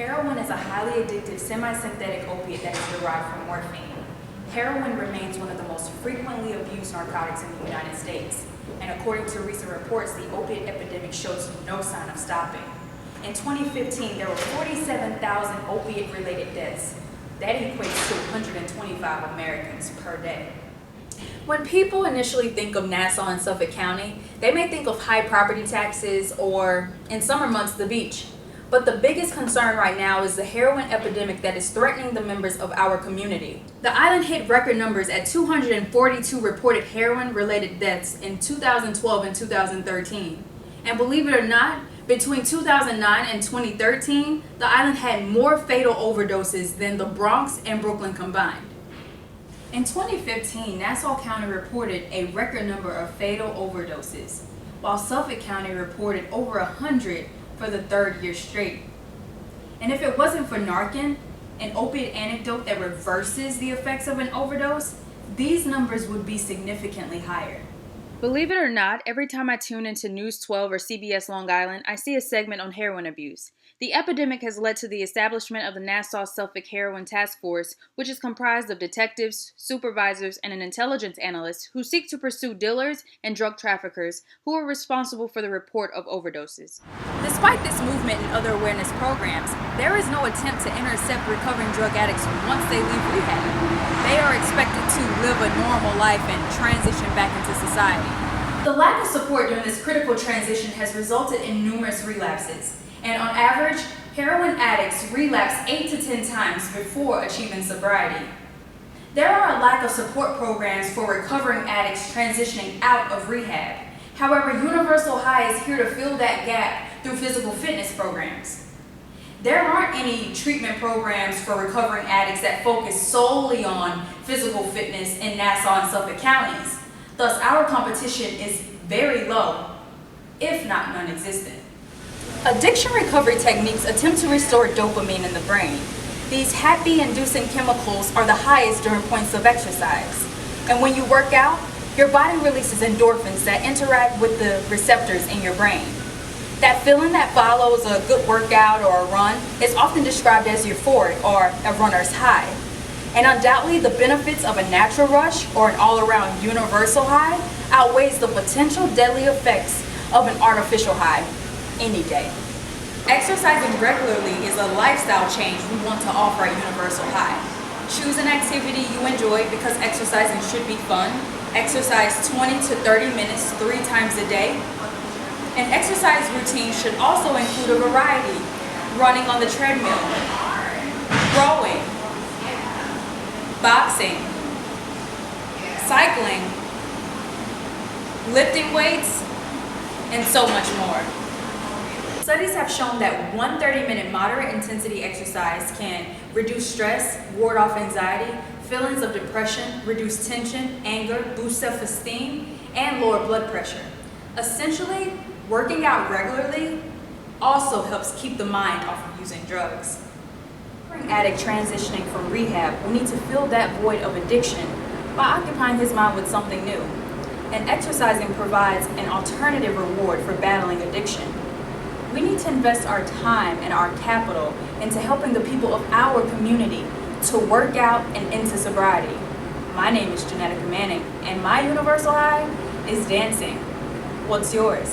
Heroin is a highly addictive semi-synthetic opiate that is derived from morphine. Heroin remains one of the most frequently abused narcotics in the United States, and according to recent reports, the opiate epidemic shows no sign of stopping. In 2015, there were 47,000 opiate-related deaths. That equates to 125 Americans per day. When people initially think of Nassau and Suffolk County, they may think of high property taxes or, in summer months, the beach. But the biggest concern right now is the heroin epidemic that is threatening the members of our community. The island hit record numbers at 242 reported heroin-related deaths in 2012 and 2013. And believe it or not, between 2009 and 2013, the island had more fatal overdoses than the Bronx and Brooklyn combined. In 2015, Nassau County reported a record number of fatal overdoses, while Suffolk County reported over 100 for the third year straight. And if it wasn't for Narcan, an opiate antidote that reverses the effects of an overdose, these numbers would be significantly higher. Believe it or not, every time I tune into News 12 or CBS Long Island, I see a segment on heroin abuse. The epidemic has led to the establishment of the Nassau-Suffolk Heroin Task Force, which is comprised of detectives, supervisors, and an intelligence analyst who seek to pursue dealers and drug traffickers who are responsible for the report of overdoses. Despite this movement and other awareness programs, there is no attempt to intercept recovering drug addicts once they leave rehab. They are expected to live a normal life and transition back into society. The lack of support during this critical transition has resulted in numerous relapses. And on average, heroin addicts relapse 8 to 10 times before achieving sobriety. There are a lack of support programs for recovering addicts transitioning out of rehab. However, Universal High is here to fill that gap through physical fitness programs. There aren't any treatment programs for recovering addicts that focus solely on physical fitness in Nassau and Suffolk counties. Thus, our competition is very low, if not non-existent. Addiction recovery techniques attempt to restore dopamine in the brain. These happy-inducing chemicals are the highest during points of exercise. And when you work out, your body releases endorphins that interact with the receptors in your brain. That feeling that follows a good workout or a run is often described as euphoric or a runner's high. And undoubtedly, the benefits of a natural rush or an all-around universal high outweighs the potential deadly effects of an artificial high any day. Exercising regularly is a lifestyle change we want to offer at Universal High. Choose an activity you enjoy because exercising should be fun. Exercise 20 to 30 minutes 3 times a day. An exercise routine should also include a variety: running on the treadmill, rowing, boxing, cycling, lifting weights, and so much more. Studies have shown that one 30-minute moderate intensity exercise can reduce stress, ward off anxiety, feelings of depression, reduce tension, anger, boost self-esteem, and lower blood pressure. Essentially, working out regularly also helps keep the mind off of using drugs. For an addict transitioning from rehab will need to fill that void of addiction by occupying his mind with something new. And exercising provides an alternative reward for battling addiction. We need to invest our time and our capital into helping the people of our community to work out and into sobriety. My name is Janetica Manning, and my Universal High is dancing. What's yours?